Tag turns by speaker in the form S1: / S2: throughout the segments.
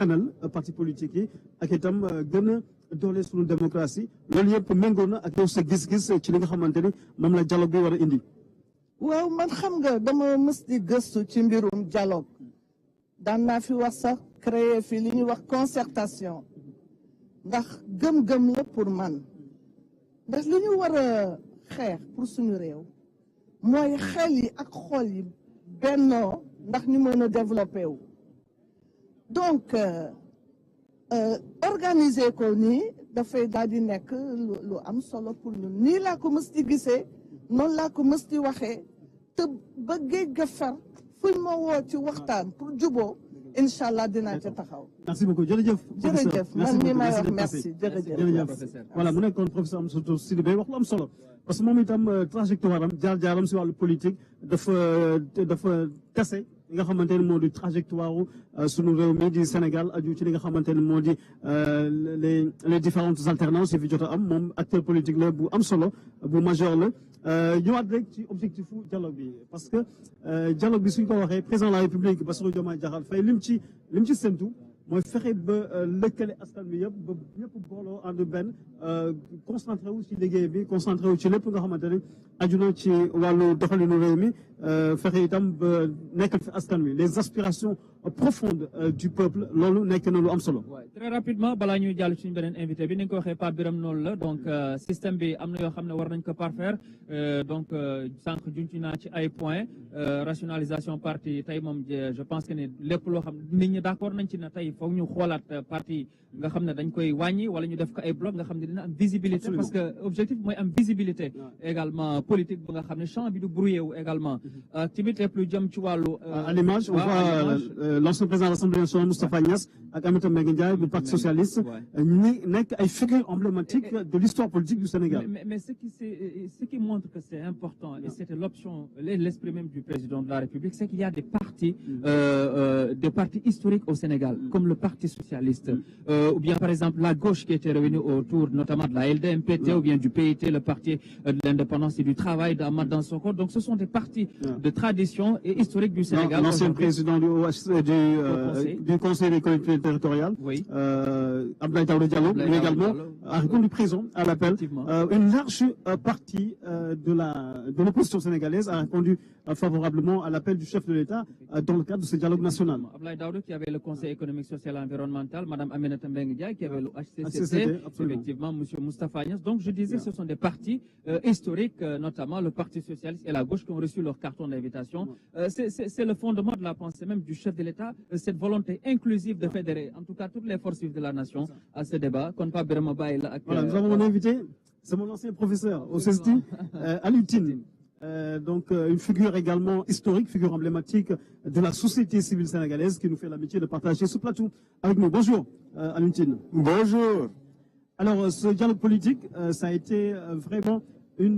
S1: kanal parti politique yi ak itam gën a doole suñu démocratie loolu yëpp méngoo na ak yow sa gis-gis ci li nga xamante ni moom la dialogue bi war a indi.
S2: waaw man xam nga dama mës di gëstu ci mbirum dialogue daan naa fi wax sax créer fi li ñuy wax concertation ndax gëm-gëm la pour man ndax li ñu war a xeex pour suñu réew mooy xel yi ak xol yi bennoo ndax ñu mën a développé wu donc organiser ko nii dafay daal di nekk lu am solo pour ñun nii laa ko mës di gisee noonu laa ko mës di waxee te ba géej ga fer fuñ ma woo ci waxtaan pour juboo incha allah dinaa ca taxaw.
S1: merci beaucoup jërëjëf.
S2: jërëjëf man mii may wax merci
S1: jërëjëf. voilà mu nekkoon professeur Amsatou Sidibé wax lu am solo parce que moom itam trajectoire am jaar-jaaram si wàllu politique dafa tase li nga xamante ne moo di trajectoire sunu réew mi di Sénégal aju ci li nga xamante ne moo di les différentes alternances yi fi jot a am moom acteur politique la bu am solo bu majeur la. ñëwaat rek ci objectif dialogue bi parce que dialogue bi suñ ko waxee président de la République Bassirou Diomaye Diakhar Faye lim ci séntu mooy fexe ba lëkkale askan bi yëpp ba ñëpp booloo ànd benn concentré wu ci liggéey bi concentré wu ci lépp nga xamante ne aju na ci wàllu doxalinu réew mi fexe itam ba nekkal fi askan wi les aspirations profondes du peuple loolu nekk na lu am solo.
S3: très rapidement balaa ñuy jàll suñu beneen invité bi ni nga ko waxee Pape Birame noonu la donc système bi am na yoo xam ne war nañ ko parfaire donc sànq junci naa ci ay points rationalisation parti tey moom je pense que ne lépp loo xam nit ñi d'accord nañ ci ne tey foog ñu xoolaat parti nga xam ne dañ koy wàññi wala ñu def ko ay bloc nga xam ne dina am visibilité parce que objectif mooy am visibilité également politique bu nga xam ne champ bi du brouillé wu également tamit lépp lu jëm ci wàllu
S1: à l'image on voit l'ancien président de l'Assemblée nationale Moustapha Niasse ak Aminata Mbengue Ndiaye du Parti socialiste ñi nekk ay figures emblématiques de l'histoire politique du Sénégal.
S3: Mais ce qui montre que c'est important et c'était l'option l'esprit même du président de la République c'est qu'il y a des partis historiques au Sénégal comme le Parti socialiste ou bien par exemple la gauche qui était revenue autour notamment de la LDMPT ou bien du PIT, le Parti de l'indépendance et du travail d'Amath Dansokho. Donc ce sont des partis de tradition et historique du Sénégal.
S1: L'ancien président du Conseil des collectivités territoriales, Abdoulaye Daouda Diallo, lui également a répondu présent à l'appel. Une large partie de l'opposition sénégalaise a répondu favorablement à l'appel du chef de l'État dans le cadre de ce dialogue national.
S3: Abdoulaye Daouda qui avait le Conseil économique, social et environnemental, Madame Aminata Mbengue Ndiaye qui avait le HCCT, effectivement Monsieur Moustapha Niasse. Donc je disais ce sont des partis historiques, notamment le Parti socialiste et la gauche qui ont reçu leur carton d'invitation. C'est le fondement de la pensée même du chef de l'État, cette volonté inclusive de fédérer en tout cas toutes les forces vives de la nation à ce débat.
S1: Voilà, nous avons mon invité, c'est mon ancien professeur au CESTI, Alioune Tine. Donc une figure également historique, figure emblématique de la société civile sénégalaise qui nous fait l'amitié de partager ce plateau avec nous. Bonjour Alioune Tine.
S4: Bonjour.
S1: Alors ce dialogue politique, ça a été vraiment un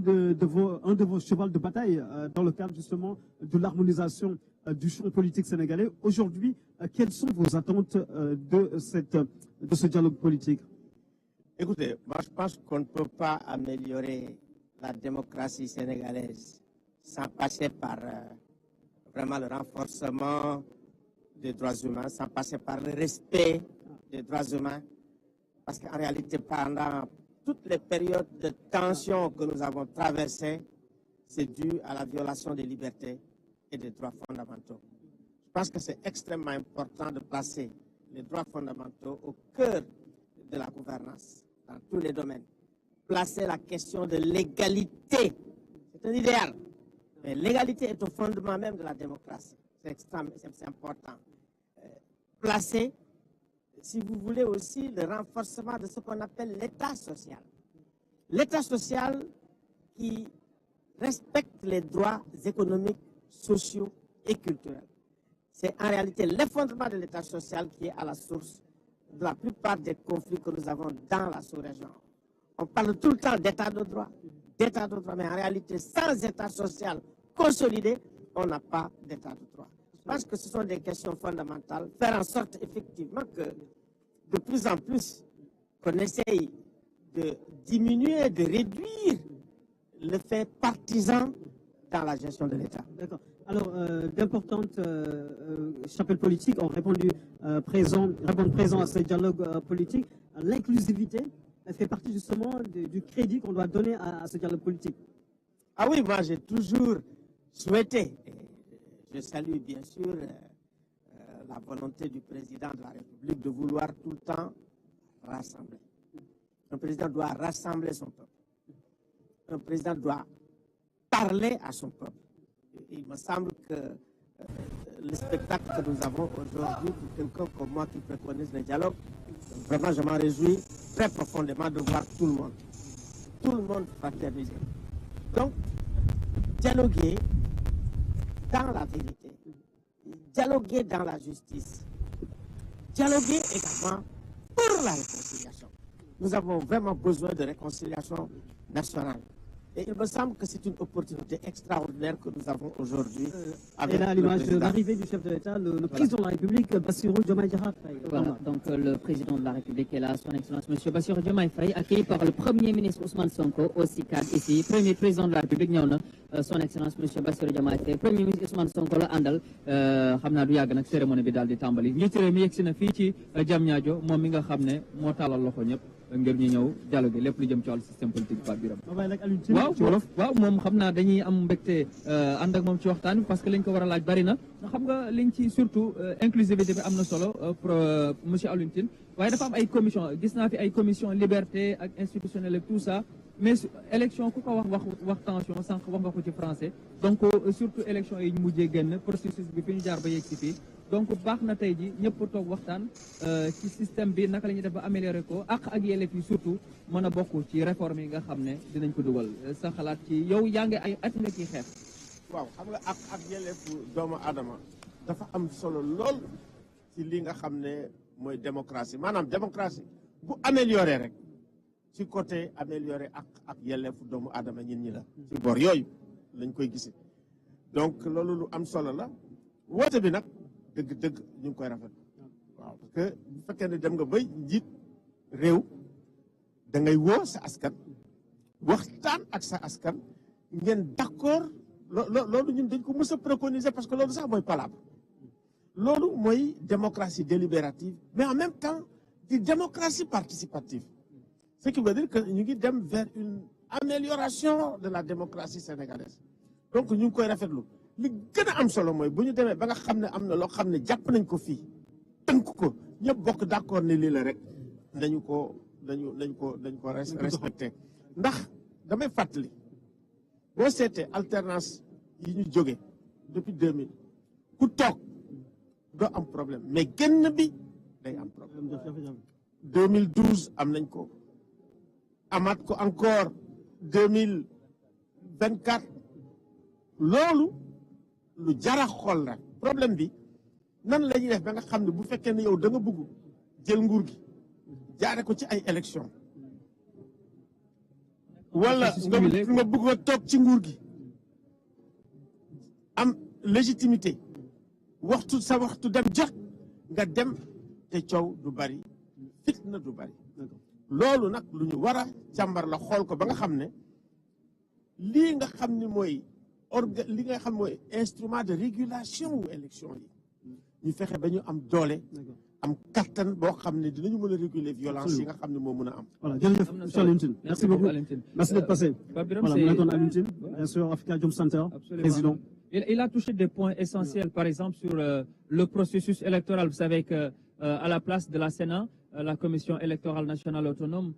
S1: de vos chevals de bataille dans le cadre justement de l'harmonisation du champ politique sénégalais. Aujourd'hui, quelles sont vos attentes de ce dialogue politique?
S4: Écoutez, moi je pense qu'on ne peut pas améliorer la démocratie sénégalaise sans passer par vraiment le renforcement des droits humains, sans passer par le respect des droits humains. Parce qu'en réalité, pendant toutes les périodes de tension que nous avons traversées, c'est dû à la violation des libertés et des droits fondamentaux. Je pense que c'est extrêmement important de placer les droits fondamentaux au cœur de la gouvernance dans tous les domaines. Placer la question de l'égalité, c'est un idéal, mais l'égalité est au fondement même de la démocratie. C'est important. Placer, si vous voulez aussi, le renforcement de ce qu'on appelle l'État social. L'État social qui respecte les droits économiques, sociaux et culturels. C'est en réalité l'effondrement de l'État social qui est à la source de la plupart des conflits que nous avons dans la sous-région. On parle tout le temps d'état de droit, mais en réalité, sans État social consolidé, on n'a pas d'état de droit. Je pense que ce sont des questions fondamentales. Faire en sorte effectivement que de plus en plus, qu'on essaye de diminuer, de réduire le fait partisan dans la gestion de l'État.
S1: D'accord. Alors, d'importantes chapelles politiques ont répondu présent à ce dialogue politique. L'inclusivité fait partie justement du crédit qu'on doit donner à ce dialogue politique.
S4: Ah oui, moi j'ai toujours souhaité, je salue bien sûr la volonté du président de la République de vouloir tout le temps rassembler. Un président doit rassembler son peuple. Un président doit parler à son peuple. Il me semble que le spectacle que nous avons aujourd'hui, pour quelqu'un comme moi qui préconise le dialogue, vraiment je m'en réjouis très profondément de voir tout le monde fraterniser. Donc, dialoguer dans la vérité, dialoguer dans la justice, dialoguer également pour la réconciliation. Nous avons vraiment besoin de réconciliation nationale. Et il me semble que c'est une opportunité extraordinaire que nous avons aujourd'hui.
S1: Et là, à l'image de l'arrivée du chef de l'État, le président de la République, Bassirou Diomaye Diakhar Faye.
S5: Voilà, donc le président de la République est là, son Excellence M. Bassirou Diomaye Faye, accueilli par le Premier ministre Ousmane Sonko au CICAD ici. Premier président de la République ñëw na son Excellence M. Bassirou Diomaye Faye. Premier ministre Ousmane Sonko la àndal xam naa du yàgg nag cérémonie bi daal di tàmbali. Njiitu réew mi yegsi na fii ci Diamniadio moom mi nga xam ne moo tàllal loxo ñëpp ngir ñu ñëw dialogue lépp lu jëm ci wàllu système politique Pape Birame. waaw moom xam naa dañuy am mbégte ànd ak moom ci waxtaan bi parce que liñ ko war a laaj bari na xam nga liñ ci surtout inclusivité bi am na solo monsieur Alioune Tine waaye dafa am ay commission gis naa fi ay commission liberté ak institutionnelle ak tout ça mais élection ku ko wax tension sànq wax nga ko ci français donc surtout élection yi ñu mujjee génn processus bi fi ñu jaar ba yegg si fii donc baax na tey ji ñëpp toog waxtaan ci système bi naka la ñuy def ba améliorer ko ak yelleef yi surtout mën a bokk ci réforme yi nga xam ne dinañ ko dugal sa xalaat ci yow yaa ngi ay at nga ciy xeex.
S4: waaw xam nga ak yelleefu doomu aadama dafa am solo lool ci li nga xam ne mooy démocratie maanaam démocratie bu améliorer rek ci côté améliorer ak yelleefu doomu aadama ñin ñi la. ci bor yooyu lañ koy gisee donc loolu lu am solo la woote bi nag. dëgg ñu ngi koy rafet waaw parce que bu fekkee ne dem nga bay njiit réew da ngay woo sa askan waxtaan ak sa askan ngeen d'accord loolu ñun dañ ko mës a préconiser parce que loolu sax mooy palabre loolu mooy démocratie délibérative mais en même temps di démocratie participative ce qui veut dire que ñu ngi dem vers une amélioration de la démocratie sénégalaise donc ñu ngi koy rafetlu li gën a am solo mooy bu ñu demee ba nga xam ne am na loo xam ne jàpp nañ ko fii tënk ko ñëpp bokk d'accord ne lii la rek dañ ko respecté ndax damay fàttali boo seetee alternance yi ñu jóge depuis 2000 ku toog doo am problème mais génn bi day am problème 2012 am nañ ko amaat ko encore 2024 loolu lu jara xool la problème bi nan la ñuy def ba nga xam ne bu fekkee ne yow da nga bëgg jël nguur gi jaare ko ci ay élection wala nga bëgg nga toog ci nguur gi am légitimité sa waxtu dem jot nga dem te coow du bari fitna du bari loolu nag lu ñu war a càmbar la xool ko ba nga xam ne lii nga xam ne mooy li nga xam mooy instrument de régulation wu élection yi ñu fexe ba ñu am doole am kattan boo xam ne dinañu mën a réguler violence yi nga xam ne moo mën a am.
S1: voilà jërëjëf monsieur Alioune Tine merci beaucoup merci d'être passé. voilà mu nekkoon Alioune Tine bien sûr Afrikajom Center président.
S3: Il a touché des points essentiels par exemple sur le processus électoral. Vous savez que à la place de la Sénat, la Commission électorale nationale autonome,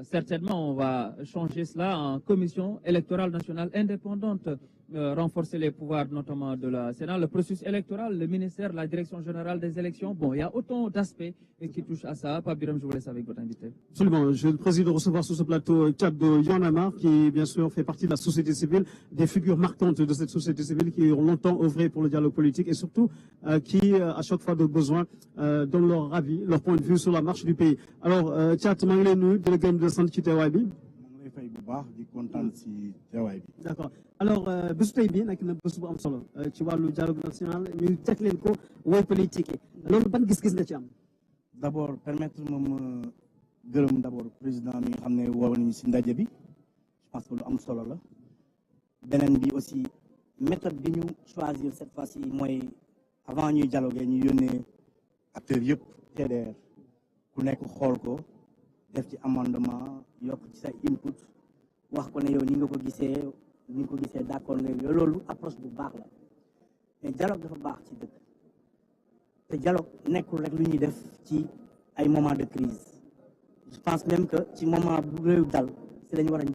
S3: certainement on va changer cela en Commission électorale nationale indépendante, renforcer les pouvoirs notamment de la Sénat, le processus électoral, le ministère, la direction générale des élections. Bon, il y a autant d'aspects qui touchent à ça. Pape Birame, je vous laisse avec votre invité.
S1: Absolument. Je le président de recevoir sur ce plateau Tchad de Y'en a marre, qui bien sûr fait partie de la société civile, des figures marquantes de cette société civile qui ont longtemps œuvré pour le dialogue politique et surtout qui, à chaque fois de besoin, donnent leur avis, leur point de vue sur la marche du pays. Alors, Tchad, maa ngi lay nuyu di la gërëm di la sant ci teewaay bi.
S6: fay bu baax di kontaan ci teewaay bi.
S1: d'accord alors bésu tey bii nekk na bés bu am solo ci wàllu dialogue national ñu tegleel ko woy politique yi loolu ban gis-gis nga ci am.
S6: d'abord permettre ma gërëm d'abord président mi nga xam ne woo nañu ci ndaje bi je pense que lu am solo la beneen bi aussi méthode bi ñu choisir cette fois-ci mooy avant ñuy dialoguer ñu yónnee acteurs yëpp TDR ku nekk xool ko def ci amendement yokk ci sa input wax ko ne yow ni nga ko gisee d'accord nga yow loolu approche bu baax la mais dialogue dafa baax ci dëkk te dialogue nekkul rek lu ñuy def ci ay moment de crise je pense même que ci moment bu réew dal si lañu war a njëkk